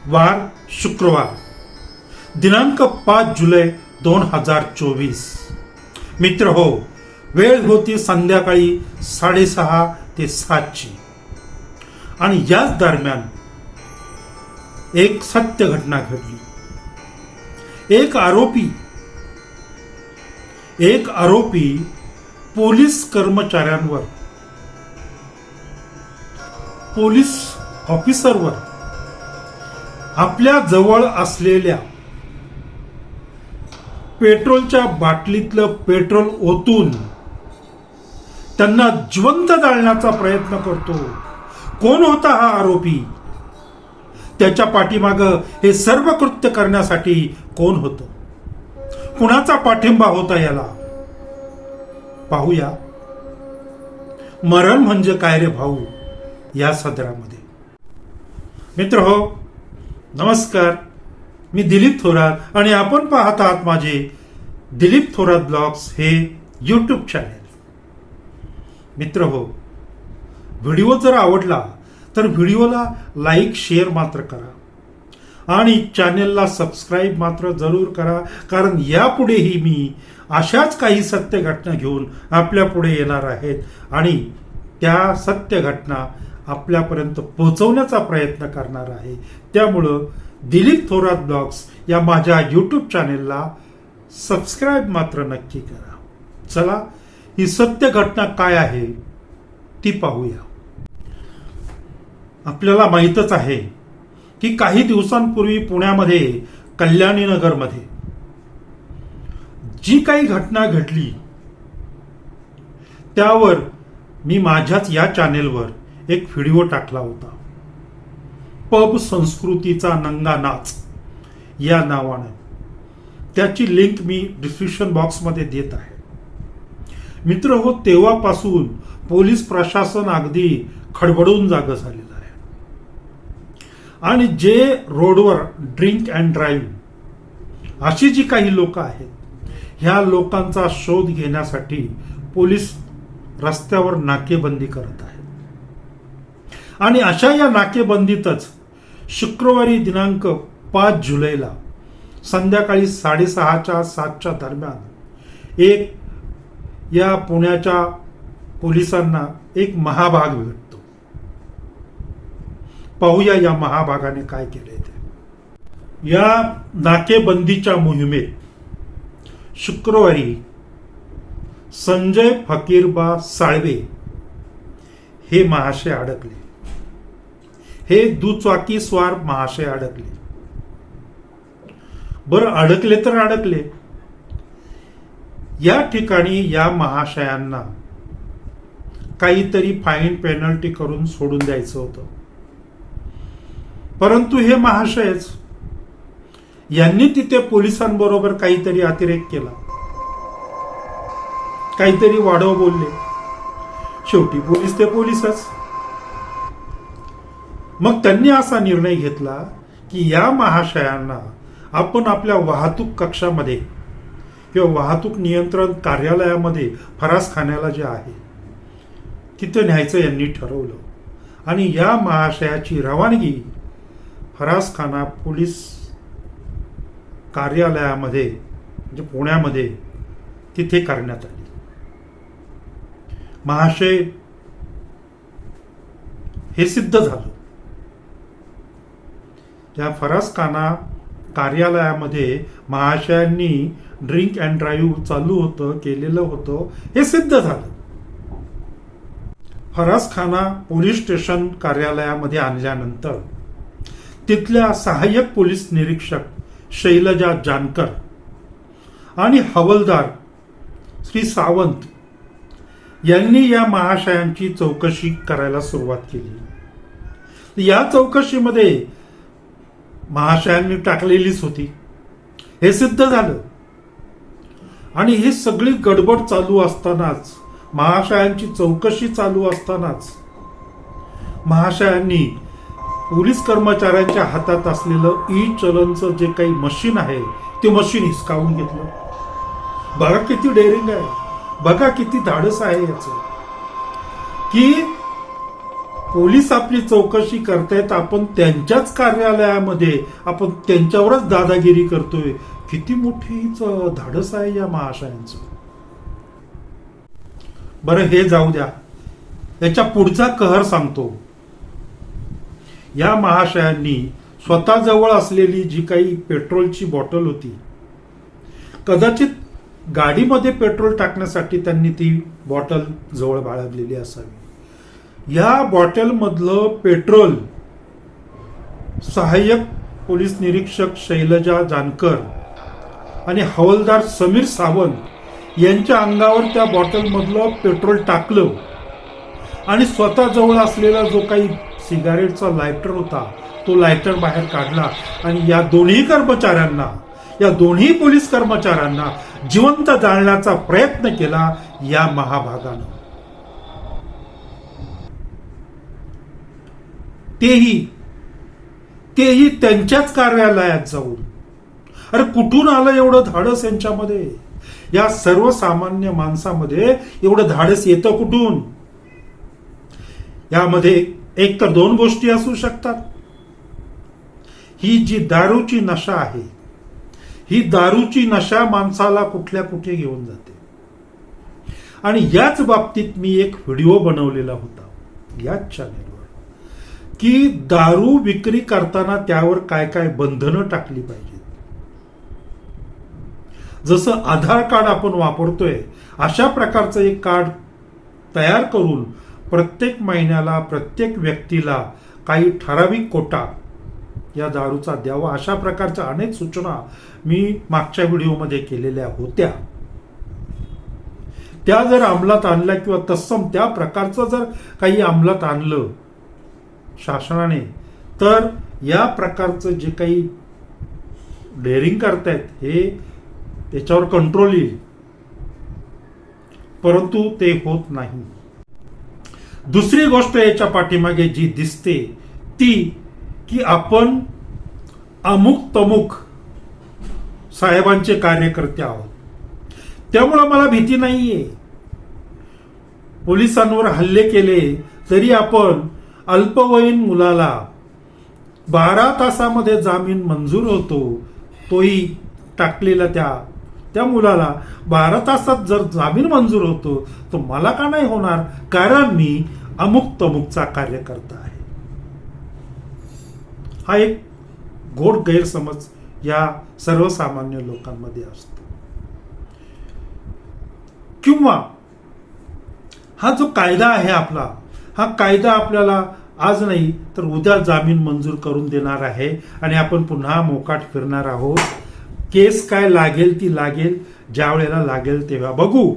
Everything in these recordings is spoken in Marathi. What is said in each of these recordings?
वार शुक्रवार दिनांक 5 जुलै 2024. मित्र हो, वेळ होती संध्याकाळी 6:30 ते 7ची आणि याच दरम्यान एक सत्य घटना घडली. एक आरोपी पोलीस कर्मचाऱ्यांवर, पोलीस ऑफिसरवर आपल्या जवळ असलेल्या पेट्रोलच्या बाटलीतलं पेट्रोल ओतून त्यांना जिवंत जाळण्याचा प्रयत्न करतो. कोण होता हा आरोपी? त्याच्या पाठीमागं हे सर्व कृत्य करण्यासाठी कोण होतं? कुणाचा पाठिंबा होता याला? पाहूया मरण म्हणजे काय रे भाऊ या सदरामध्ये. मित्र हो, नमस्कार. मी दिलीप थोरात आणि आपण पाहत आहात माझे दिलीप थोरात ब्लॉग्स हे यूट्यूब चॅनेल. मित्र हो, व्हिडिओ जर आवडला तर व्हिडिओला लाईक शेअर मात्र करा आणि चॅनेलला सबस्क्राईब मात्र जरूर करा, कारण यापुढेही मी अशाच काही सत्य घटना घेऊन आपल्या पुढे येणार आहेत आणि त्या सत्य घटना आपल्यापर्यंत पोहोचवण्याचा प्रयत्न करणार आहे. त्यामुळं दिलीप थोरात ब्लॉग्स या माझ्या यूट्यूब चॅनेलला सबस्क्राईब मात्र नक्की करा. चला, ही सत्य घटना काय आहे ती पाहूया. आपल्याला माहीतच आहे की काही दिवसांपूर्वी पुण्यामध्ये कल्याणी नगरमध्ये जी काही घटना घडली त्यावर मी माझ्याच या चॅनेलवर एक व्हिडिओ टाकला होता. पब संस्कृतीचा नंगा नाच या नावानं. त्याची लिंक मी डिस्क्रिप्शन बॉक्समध्ये देत आहे. मित्र हो, तेव्हापासून पोलीस प्रशासन अगदी खडबडून जागं झालेलं आहे आणि जे रोडवर ड्रिंक अँड ड्राईव्ह अशी जी काही लोक आहेत, ह्या लोकांचा शोध घेण्यासाठी पोलीस रस्त्यावर नाकेबंदी करत आहेत. आणि अशा या नाकेबंदीतच शुक्रवारी दिनांक 5 जुलैला संध्याकाळी 6:30 7च्या दरम्यान एक या पुण्याच्या पोलिसांना एक महाभाग भेटतो. पाहूया या महाभागाने काय केलंय ते. या नाकेबंदीच्या मोहिमेत शुक्रवारी संजय फकीरबा साळवे हे महाशय अडकले. हे दुचाकी स्वार महाशय अडकले. बरं, अडकले तर अडकले. या ठिकाणी या महाशयांना काहीतरी फाईन पेनल्टी करून सोडून द्यायचं होतं. परंतु हे महाशयच यांनी तिथे पोलिसांबरोबर काहीतरी अतिरेक केला, काहीतरी वाढव बोलले. शेवटी पोलीस ते पोलीसच. मग त्यांनी असा निर्णय घेतला की या महाशयांना आपण आपल्या वाहतूक कक्षामध्ये किंवा वाहतूक नियंत्रण कार्यालयामध्ये फरासखान्याला जे आहे तिथे न्यायचं यांनी ठरवलं आणि या महाशयाची रवानगी फरासखाना पोलीस कार्यालयामध्ये म्हणजे पुण्यामध्ये तिथे करण्यात आली. महाशय हे सिद्ध झालं. त्या फरासखाना कार्यालयामध्ये महाशयांनी ड्रिंक अँड ड्राईव्ह चालू होतं, केलेलं होतं, हे सिद्ध झालं. फरासखाना पोलीस स्टेशन कार्यालयामध्ये आणल्यानंतर तिथल्या सहाय्यक पोलीस निरीक्षक शैलजा जानकर आणि हवालदार श्री सावंत यांनी या महाशयांची चौकशी करायला सुरुवात केली. या चौकशीमध्ये महाशयांनी टाकलेलीच होती, हे सिद्ध झालं. आणि ही सगळी गडबड चालू असतानाच, महाशयांची चौकशी चालू असतानाच महाशयांनी पोलीस कर्मचाऱ्यांच्या हातात असलेलं ई चलनचं जे काही मशीन आहे ते मशीन हिसकावून घेतलं. बघा किती डेअरिंग आहे, बघा किती धाडस आहे याचं, की पोलीस आपली चौकशी करतायत, आपण त्यांच्याच कार्यालयामध्ये आपण त्यांच्यावरच दादागिरी करतोय. किती मोठी धाडस आहे या महाशयांचं. बरं, हे जाऊ द्या, याच्या पुढचा कहर सांगतो. या महाशयांनी स्वतःजवळ असलेली जी काही पेट्रोलची बॉटल होती, कदाचित गाडीमध्ये पेट्रोल टाकण्यासाठी त्यांनी ती बॉटल जवळ बाळगलेली असावी. या बॉटलमधलं पेट्रोल सहाय्यक पोलीस निरीक्षक शैलजा जानकर आणि हवालदार समीर सावंत यांच्या अंगावर त्या बॉटलमधलं पेट्रोल टाकलं आणि स्वतःजवळ असलेला जो काही सिगारेटचा लायटर होता तो लायटर बाहेर काढला आणि या दोन्ही कर्मचाऱ्यांना, या दोन्ही पोलीस कर्मचाऱ्यांना जिवंत जाळण्याचा प्रयत्न केला या महाभागानं. तेही त्यांच्याच कार्यालयात जाऊन. अरे कुठून आलं एवढं धाडस यांच्यामध्ये? या सर्वसामान्य माणसामध्ये एवढं धाडस येतं कुठून? यामध्ये एक तर दोन गोष्टी असू शकतात. ही जी दारूची नशा आहे, ही दारूची नशा माणसाला कुठल्या कुठे घेऊन जाते. आणि याच बाबतीत मी एक व्हिडिओ बनवलेला होता याच चॅनेलवर, की दारू विक्री करताना त्यावर काय काय बंधनं टाकली पाहिजेत. जसं आधार कार्ड आपण वापरतोय अशा प्रकारचं एक कार्ड तयार करून प्रत्येक महिन्याला प्रत्येक व्यक्तीला काही ठराविक कोटा या दारूचा द्यावा, अशा प्रकारच्या अनेक सूचना मी मागच्या व्हिडिओमध्ये केलेल्या होत्या. त्या जर अंमलात आणल्या किंवा तत्सम त्या प्रकारचं जर काही अंमलात आणलं शासनाने, तर या प्रकारचं जे काही डेअरिंग करतायत हे त्याच्यावर कंट्रोल येईल. परंतु ते होत नाही. दुसरी गोष्ट याच्या पाठीमागे जी दिसते ती की आपण अमुक तमुक साहेबांचे कार्यकर्ते आहोत, त्यामुळं मला भीती नाहीये. पोलिसांवर हल्ले केले तरी आपण अल्पवयीन मुलाला 12 तासामध्ये जामीन मंजूर होतो, तोही टाकलेला त्या मुलाला 12 तासात जर जामीन मंजूर होतो तर मला का नाही होणार? कारण मी अमुक तमुकचा कार्यकर्ता आहे. हा एक गोड गैरसमज या सर्वसामान्य लोकांमध्ये असतो. किंवा हा जो कायदा आहे आपला, हा कायदा आपल्याला आज नाही तर उद्या जामीन मंजूर करून देणार आहे आणि आपण पुन्हा मोकाट फिरणार आहोत. केस काय लागेल ती लागेल, ज्या वेळेला लागेल तेव्हा बघू,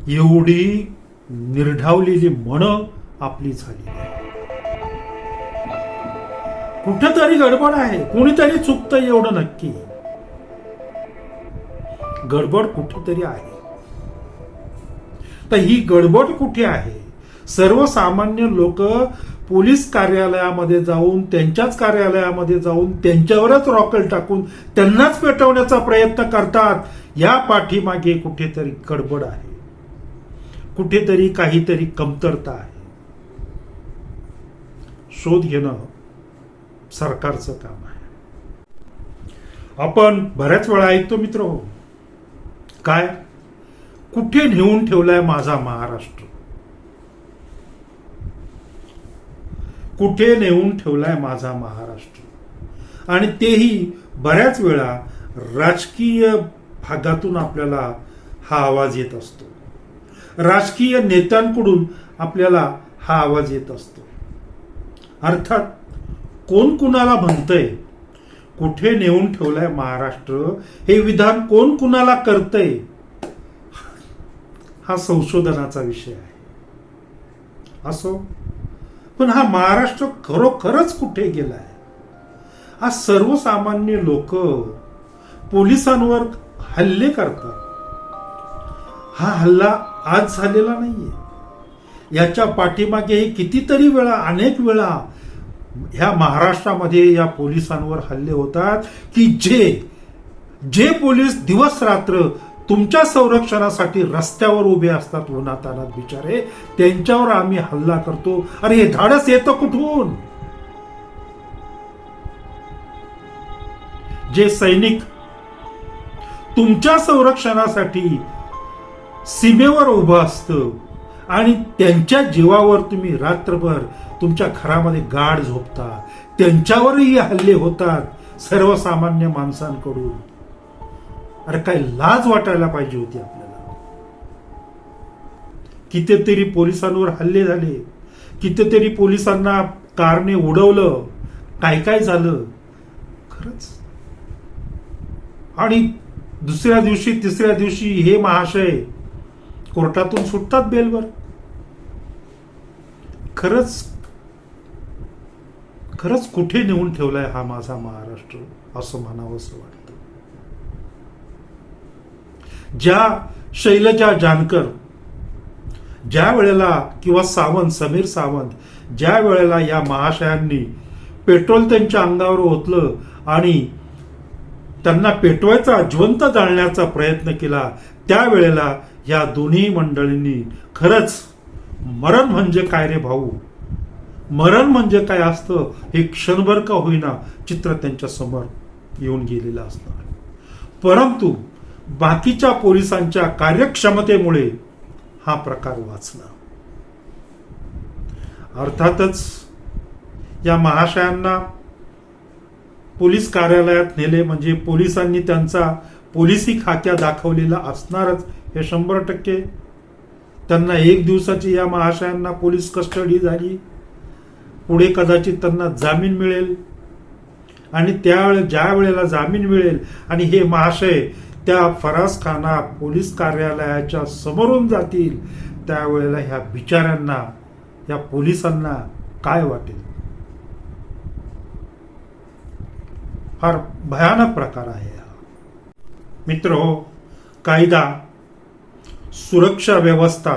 एवढी निर्ढावलेली मनं आपली झाली. कुठेतरी गडबड आहे, कोणीतरी चुकतंय एवढं नक्की. गडबड कुठेतरी आहे. तर ही गडबड कुठे आहे? सर्वसामान्य लोक पोलीस कार्यालयामध्ये जाऊन, त्यांच्याच कार्यालयामध्ये जाऊन त्यांच्यावरच रॉकेल टाकून त्यांनाच पेटवण्याचा प्रयत्न करतात. या पाठीमागे कुठेतरी गडबड आहे, कुठेतरी काहीतरी कमतरता आहे. शोध घेणं सरकारचं काम आहे. आपण बऱ्याच वेळा ऐकतो मित्र हो, काय कुठे नेऊन ठेवलाय माझा महाराष्ट्र, कुठे नेऊन ठेवलाय माझा महाराष्ट्र. आणि तेही बऱ्याच वेळा राजकीय भागातून आपल्याला हा आवाज येत असतो, राजकीय नेत्यांकडून आपल्याला हा आवाज येत असतो. अर्थात कोण कुणाला म्हणतंय कुठे नेऊन ठेवलाय महाराष्ट्र, हे विधान कोण कुणाला करतंय, हा संशोधनाचा विषय आहे. असो, पण हा महाराष्ट्र खरोखरच कुठे गेलाय? आज सर्वसामान्य लोक पोलिसांवर हल्ले करतात. हा हल्ला आज झालेला नाहीये. याच्या पाठीमागे कितीतरी वेळा, अनेक वेळा ह्या महाराष्ट्रामध्ये या पोलिसांवर हल्ले होतात की जे पोलीस दिवस रात्र तुमच्या संरक्षणासाठी रस्त्यावर उभे असतात उन्हातानात बिचारे, त्यांच्यावर आम्ही हल्ला करतो. अरे हे धाडस येतं कुठून? जे सैनिक तुमच्या संरक्षणासाठी सीमेवर उभं असतं आणि त्यांच्या जीवावर तुम्ही रात्रभर तुमच्या घरामध्ये गाढ झोपता, त्यांच्यावरही हल्ले होतात सर्वसामान्य माणसांकडून. अरे काय लाज वाटायला पाहिजे होती आपल्याला. कितीतरी पोलिसांवर हल्ले झाले, कितीतरी पोलिसांना कारने उडवलं, काय काय झालं खरंच. आणि दुसऱ्या दिवशी तिसऱ्या दिवशी हे महाशय कोर्टातून सुटतात बेलवर. खरंच खरंच कुठे नेऊन ठेवलाय हा माझा महाराष्ट्र असं म्हणावंसं वाटतं. ज्या शैलजा जानकर ज्या वेळेला किंवा सावंत समीर सावंत ज्या वेळेला या महाशयांनी पेट्रोल त्यांच्या अंगावर ओतलं आणि त्यांना पेटवायचा, जिवंत जाळण्याचा प्रयत्न केला, त्यावेळेला या दोन्ही मंडळींनी खरंच मरण म्हणजे काय रे भाऊ, मरण म्हणजे काय असतं हे क्षणभर का होईना चित्र त्यांच्या समोर येऊन गेलेलं असणार. परंतु बाकीच्या पोलिसांच्या कार्यक्षमतेमुळे हा प्रकार वाचला. अर्थातच या महाशयांना पोलीस कार्यालयात नेले म्हणजे पोलिसांनी त्यांचा पोलिसी खाक्या दाखवलेला असणारच हे 100%. त्यांना एक दिवसाची या महाशयांना पोलीस कस्टडी झाली. पुढे कदाचित त्यांना जामीन मिळेल आणि ज्या वेळेला जामीन मिळेल आणि हे महाशय त्या फराज खाना पोलीस कार्यालयाच्या समोरून जातील, त्यावेळेला ह्या बिचाऱ्यांना, या पोलिसांना काय वाटेल. फार भयानक प्रकार आहे हा. मित्रहो, कायदा, सुरक्षा व्यवस्था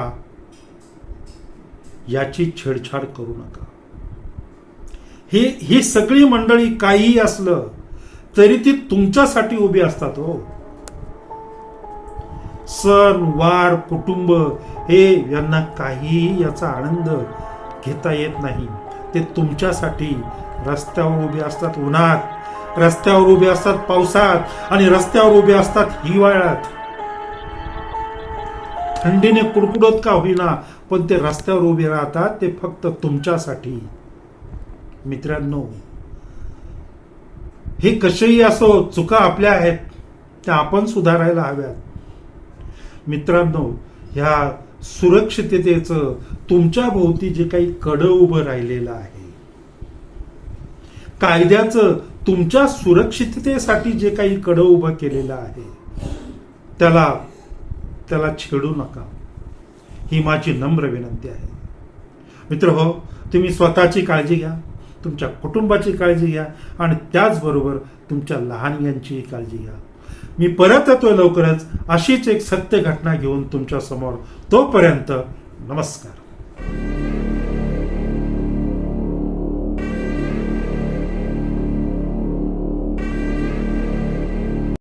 याची छेडछाड करू नका. ही सगळी मंडळी काहीही असलं तरी ती तुमच्यासाठी उभी असतात हो. सण वार कुटुंब हे यांना काहीही याचा आनंद घेता येत नाही. ते तुमच्यासाठी रस्त्यावर उभे असतात उन्हात, रस्त्यावर उभे असतात पावसात आणि रस्त्यावर उभे असतात हिवाळ्यात. थंडीने कुडकुडत का होईना पण ते रस्त्यावर उभे राहतात, ते फक्त तुमच्यासाठी. मित्रांनो, हे कसेही असो, चुका आपल्या आहेत, त्या आपण सुधारायला हव्यात. मित्रांनो, ह्या सुरक्षिततेचं तुमच्या भोवती जे काही कडं उभं राहिलेलं आहे, कायद्याचं तुमच्या सुरक्षिततेसाठी जे काही कडं उभं केलेलं आहे, त्याला छेडू नका, ही माझी नम्र विनंती आहे. मित्र हो, तुम्ही स्वतःची काळजी घ्या, तुमच्या कुटुंबाची काळजी घ्या आणि त्याचबरोबर तुमच्या लहानग्यांचीही काळजी घ्या. मी परत येतोय लवकरच अशीच एक सत्य घटना घेऊन तुमच्या समोर. तोपर्यंत नमस्कार.